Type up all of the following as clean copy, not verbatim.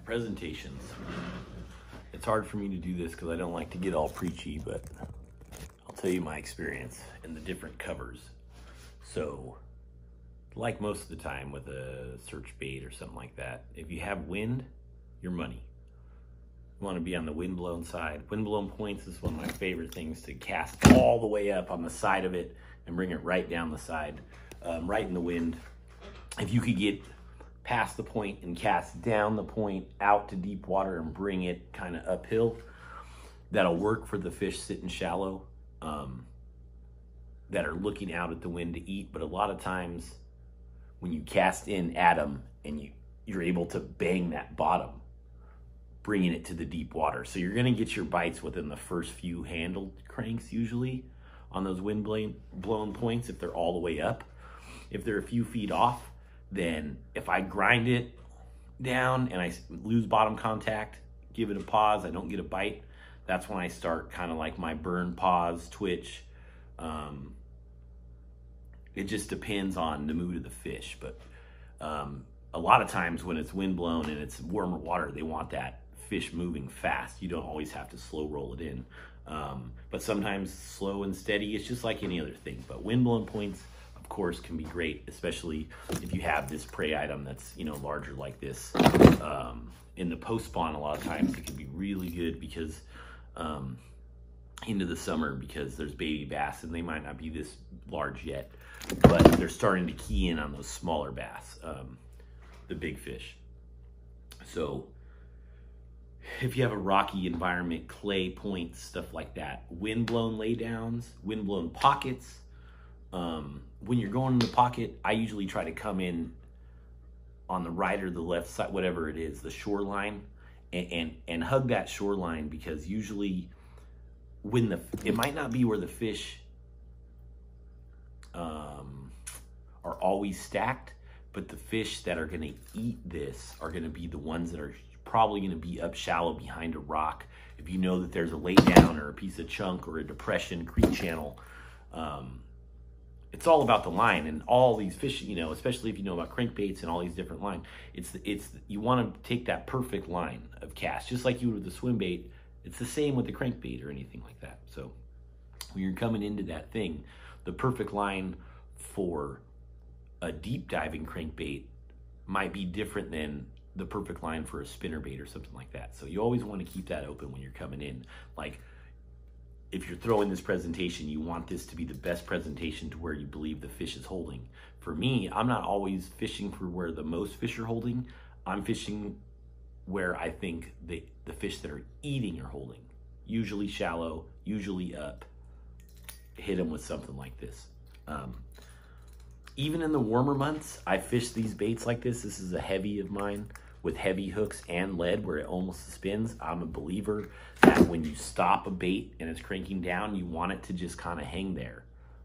Presentations. It's hard for me to do this because I don't like to get all preachy, but I'll tell you my experience in the different covers. So, like most of the time with a search bait or something like that, if you have wind, you're money. You want to be on the windblown side. Windblown points is one of my favorite things to cast all the way up on the side of it and bring it right down the side, right in the wind. If you could get past the point and cast down the point out to deep water and bring it kind of uphill, that'll work for the fish sitting shallow that are looking out at the wind to eat. But a lot of times when you cast in at them and you're able to bang that bottom, bringing it to the deep water. So you're gonna get your bites within the first few handled cranks usually on those wind blown points if they're all the way up. If they're a few feet off, then if I grind it down and I lose bottom contact, give it a pause, I don't get a bite, that's when I start kind of like my burn, pause, twitch. It just depends on the mood of the fish. But a lot of times when it's wind blown and it's warmer water, they want that fish moving fast. You don't always have to slow roll it in. But sometimes slow and steady, it's just like any other thing. But wind blown points, of course, can be great, especially if you have this prey item that's, you know, larger like this. In the post spawn, a lot of times it can be really good because into the summer, because there's baby bass and they might not be this large yet, but they're starting to key in on those smaller bass, the big fish. So if you have a rocky environment, clay points, stuff like that, wind blown laydowns, wind blown pockets. When you're going in the pocket, I usually try to come in on the right or the left side, whatever it is, the shoreline, and hug that shoreline, because usually when it might not be where the fish are always stacked, but the fish that are going to eat this are going to be the ones that are probably going to be up shallow behind a rock. If you know that there's a laydown or a piece of chunk or a depression, creek channel, it's all about the line. And all these fish, you know, especially if you know about crankbaits and all these different lines, you want to take that perfect line of cast, just like you would with the swim bait. It's the same with the crankbait or anything like that. So when you're coming into that thing, the perfect line for a deep diving crankbait might be different than the perfect line for a spinnerbait or something like that. So you always want to keep that open when you're coming in. Like, if you're throwing this presentation, you want this to be the best presentation to where you believe the fish is holding. For me, I'm not always fishing for where the most fish are holding. I'm fishing where I think the fish that are eating are holding. Usually shallow, usually up. Hit them with something like this. Even in the warmer months, I fish these baits like this. This is a heavy of mine with heavy hooks and lead where it almost spins. I'm a believer that when you stop a bait and it's cranking down, you want it to just kind of hang there.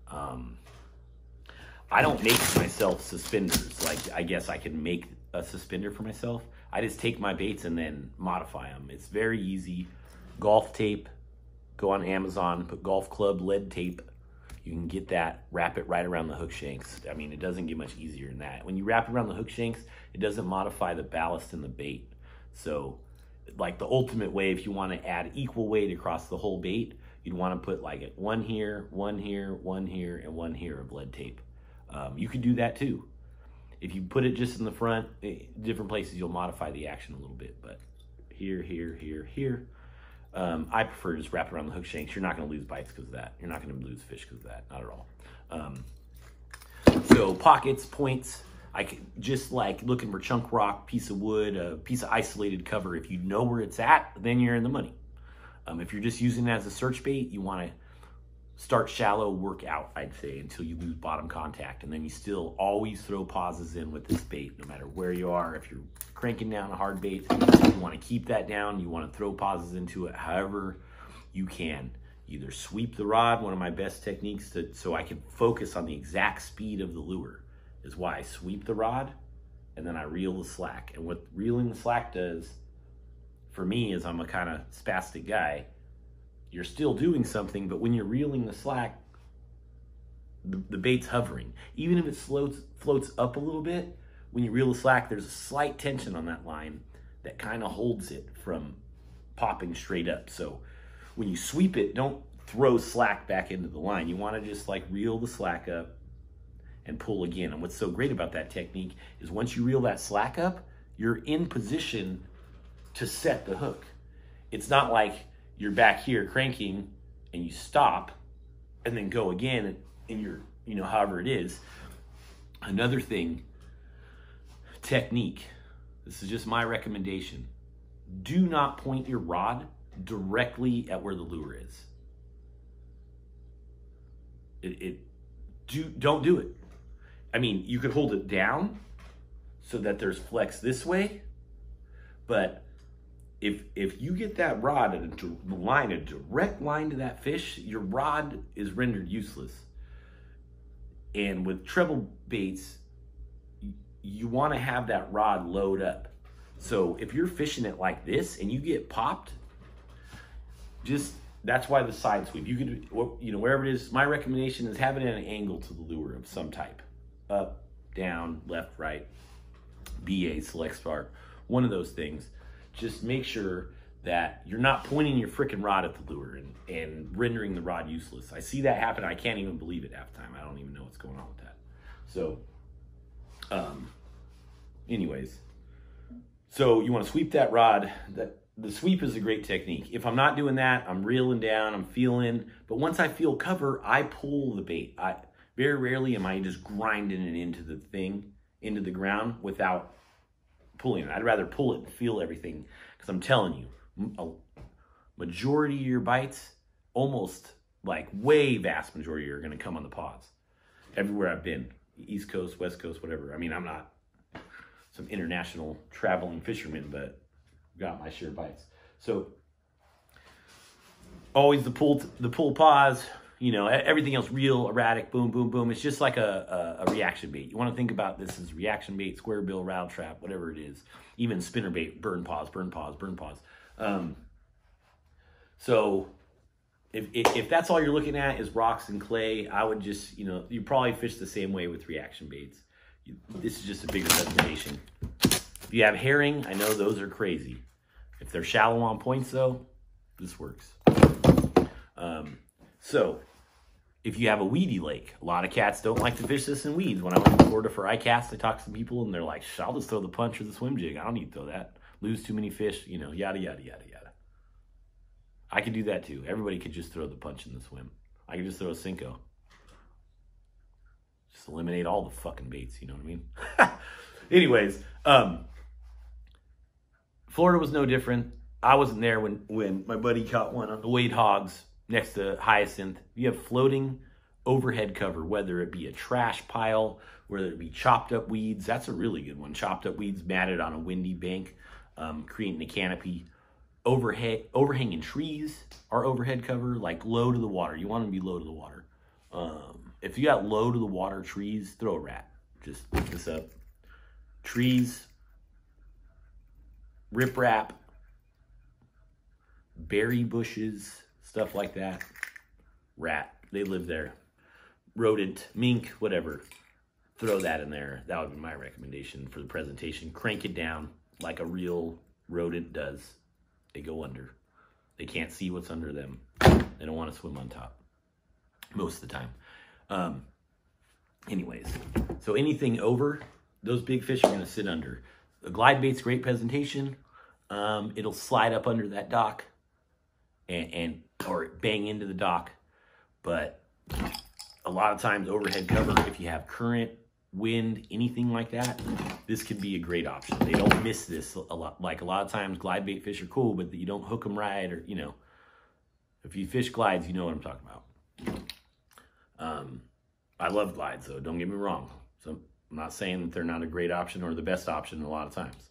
I don't make myself suspenders. Like, I guess I can make a suspender for myself. I just take my baits and then modify them. It's very easy. Golf tape, go on Amazon, put golf club lead tape. You can get that, wrap it right around the hook shanks. I mean, it doesn't get much easier than that. When you wrap it around the hook shanks, it doesn't modify the ballast in the bait. So, like the ultimate way, if you want to add equal weight across the whole bait, you'd want to put like one here, one here, one here, and one here of lead tape. You could do that too. If you put it just in the front, different places, you'll modify the action a little bit. But here, here, here, here. I prefer to just wrap it around the hook shanks. You're not going to lose bites because of that. You're not going to lose fish because of that. Not at all. So pockets, points, I could just like looking for chunk rock, piece of wood, a piece of isolated cover. If you know where it's at, then you're in the money. If you're just using it as a search bait, you want to start shallow, work out, I'd say, until you lose bottom contact. And then you still always throw pauses in with this bait, no matter where you are. If you're cranking down a hard bait, you want to keep that down. You want to throw pauses into it however you can. Either sweep the rod, one of my best techniques so I can focus on the exact speed of the lure, is why I sweep the rod and then I reel the slack. And what reeling the slack does for me is, I'm a kind of spastic guy. You're still doing something, but when you're reeling the slack, the bait's hovering. Even if it floats up a little bit, when you reel the slack, there's a slight tension on that line that kind of holds it from popping straight up. So when you sweep it, don't throw slack back into the line. You want to just like reel the slack up and pull again. And what's so great about that technique is once you reel that slack up, you're in position to set the hook. It's not like you're back here cranking and you stop and then go again and you're, you know, however it is. Another thing, technique. This is just my recommendation. Do not point your rod directly at where the lure is. Don't do it. I mean, you could hold it down so that there's flex this way, but if you get that rod at a direct line to that fish, your rod is rendered useless. And with treble baits, you want to have that rod load up. So if you're fishing it like this and you get popped, that's why the side sweep. You could, you know, wherever it is, my recommendation is have it at an angle to the lure of some type. Up, down, left, right, BA, select spark, one of those things. Just make sure that you're not pointing your freaking rod at the lure and rendering the rod useless. I see that happen. I can't even believe it half the time. I don't even know what's going on with that. So, anyways, so you want to sweep that rod. The sweep is a great technique. If I'm not doing that, I'm reeling down, I'm feeling, but once I feel cover, I pull the bait. Very rarely am I just grinding it into the thing, into the ground without pulling it. I'd rather pull it and feel everything, because I'm telling you, a majority of your bites, almost like way vast majority, are going to come on the pause. Everywhere I've been, East Coast, West Coast, whatever. I mean, I'm not some international traveling fisherman, but got my share of bites. So always the pull pause, you know, everything else real, erratic, boom, boom, boom. It's just like a reaction bait. You want to think about this as reaction bait, square bill, rattle trap, whatever it is. Even spinner bait, burn pause, burn pause, burn pause. So if that's all you're looking at is rocks and clay, I would just, you know, you probably fish the same way with reaction baits. This is just a bigger presentation. If you have herring, I know those are crazy. If they're shallow on points though, this works. So if you have a weedy lake, a lot of cats don't like to fish this in weeds. When I went to Florida for iCast, I talked to some people and they're like, I'll just throw the punch or the swim jig. I don't need to throw that. Lose too many fish, you know, yada, yada, yada, yada. I could do that too. Everybody could just throw the punch in the swim. I could just throw a Cinco. Just eliminate all the fucking baits, you know what I mean? Anyways, Florida was no different. I wasn't there when my buddy caught one on the Wade Hogs next to Hyacinth. You have floating overhead cover, whether it be a trash pile, whether it be chopped up weeds. That's a really good one. Chopped up weeds matted on a windy bank, creating a canopy. Overhanging trees are overhead cover, like low to the water. You want them to be low to the water. If you got low to the water trees, throw a rat. Just pick this up. Trees, riprap, berry bushes, stuff like that. Rat, they live there. Rodent, mink, whatever. Throw that in there. That would be my recommendation for the presentation. Crank it down like a real rodent does. They go under. They can't see what's under them. They don't want to swim on top most of the time. Anyways, so anything over, those big fish are going to sit under. The glide bait's great presentation. It'll slide up under that dock or bang into the dock. But a lot of times overhead cover, if you have current, wind, anything like that, this could be a great option. They don't miss this a lot. Like a lot of times glide bait fish are cool, but you don't hook them right, or, you know, if you fish glides, you know what I'm talking about. I love glides though, don't get me wrong. So I'm not saying that they're not a great option or the best option a lot of times.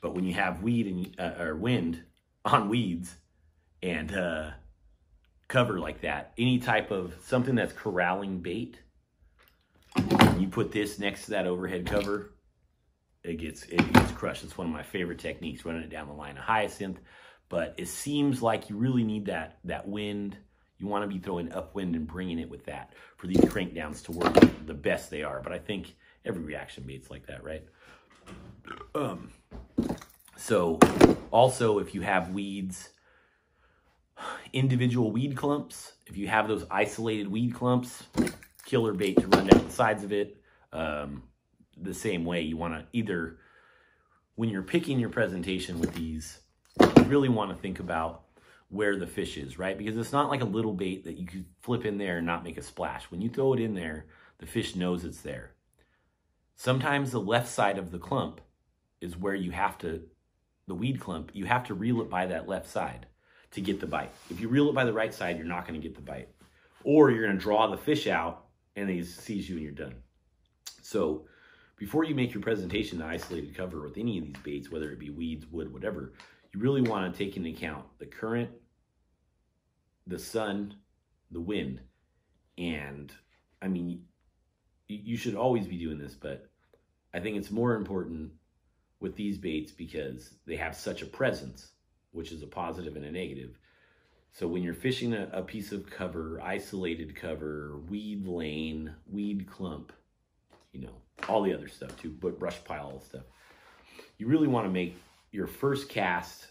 But when you have weed and or wind on weeds and cover like that, any type of something that's corralling bait, you put this next to that overhead cover, it gets crushed. It's one of my favorite techniques, running it down the line of Hyacinth. But it seems like you really need that wind. You want to be throwing upwind and bringing it with that for these crankdowns to work the best they are. But I think every reaction bait's like that, right? So also, if you have weeds, individual weed clumps, if you have those isolated weed clumps, killer bait to run down the sides of it. The same way, you want to either, when you're picking your presentation with these, you really want to think about where the fish is, right? Because it's not like a little bait that you could flip in there and not make a splash. When you throw it in there, the fish knows it's there. Sometimes the left side of the clump is where you have to, the weed clump, you have to reel it by that left side to get the bite. If you reel it by the right side, you're not going to get the bite. Or you're going to draw the fish out and he sees you and you're done. So before you make your presentation to isolated cover with any of these baits, whether it be weeds, wood, whatever, you really want to take into account the current, the sun, the wind. And I mean, you should always be doing this, but I think it's more important with these baits because they have such a presence, which is a positive and a negative. So when you're fishing a piece of cover, isolated cover, weed lane, weed clump, you know, all the other stuff too, but brush pile, all stuff, you really want to make your first cast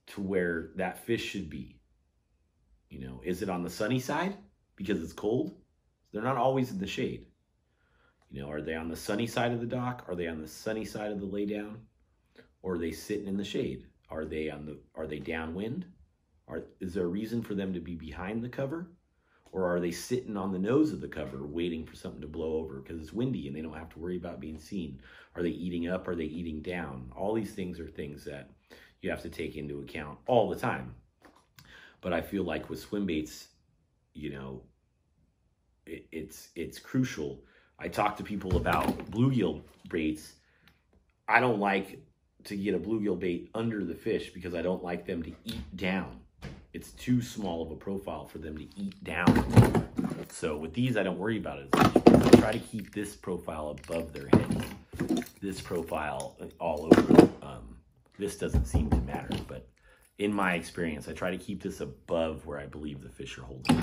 to where that fish should be. You know, is it on the sunny side because it's cold? They're not always in the shade. You know, are they on the sunny side of the dock? Are they on the sunny side of the laydown? Or are they sitting in the shade? Are they downwind? Is there a reason for them to be behind the cover? Or are they sitting on the nose of the cover waiting for something to blow over because it's windy and they don't have to worry about being seen? Are they eating up? Are they eating down? All these things are things that you have to take into account all the time. But I feel like with swim baits, you know, it's crucial. I talk to people about bluegill baits. I don't like to get a bluegill bait under the fish because I don't like them to eat down. It's too small of a profile for them to eat down. So with these, I don't worry about it as much. I try to keep this profile above their heads. This profile all over. This doesn't seem to matter, but in my experience, I try to keep this above where I believe the fish are holding.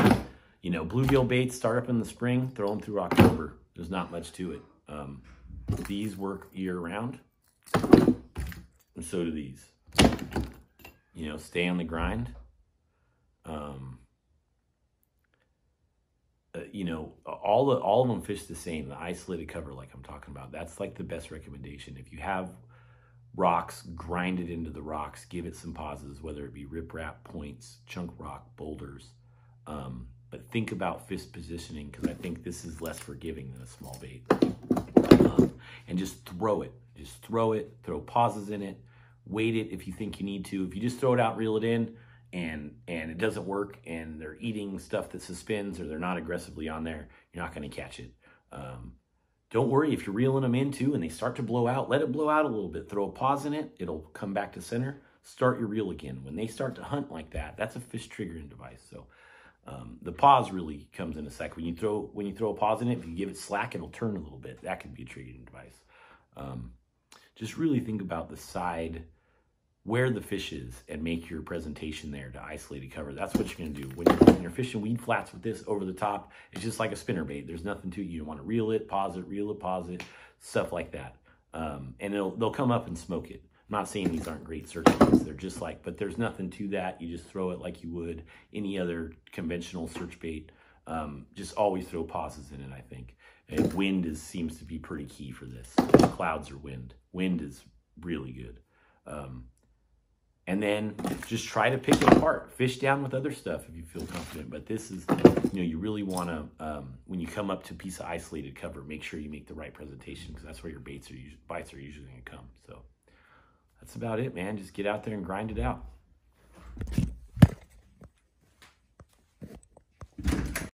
You know, bluegill baits start up in the spring, throw them through October. There's not much to it. These work year round, and so do these. You know, stay on the grind. You know, all of them fish the same. The isolated cover, like I'm talking about, that's like the best recommendation. If you have rocks, grind it into the rocks, give it some pauses, whether it be riprap, points, chunk rock, boulders. But think about fish positioning because I think this is less forgiving than a small bait. And just throw it. Just throw it. Throw pauses in it. Weight it if you think you need to. If you just throw it out, reel it in, and it doesn't work, and they're eating stuff that suspends or they're not aggressively on there, you're not going to catch it. Don't worry if you're reeling them in too and they start to blow out. Let it blow out a little bit. Throw a pause in it. It'll come back to center. Start your reel again. When they start to hunt like that, that's a fish triggering device. So the pause really comes in a sec. When you throw a pause in it, if you give it slack, it'll turn a little bit. That could be a triggering device. Just really think about the side where the fish is and make your presentation there to isolated cover. That's what you're going to do. When you're fishing weed flats with this over the top, it's just like a spinner bait. There's nothing to it. You don't want to reel it, pause it, reel it, pause it, stuff like that. And they'll come up and smoke it. I'm not saying these aren't great search baits. They're just like, but there's nothing to that. You just throw it like you would any other conventional search bait. Just always throw pauses in it, I think. And wind seems to be pretty key for this. Clouds or wind. Wind is really good. And then just try to pick it apart. Fish down with other stuff if you feel confident. But this is, you know, you really want to, when you come up to a piece of isolated cover, make sure you make the right presentation because that's where your bites are usually going to come. So that's about it, man. Just get out there and grind it out.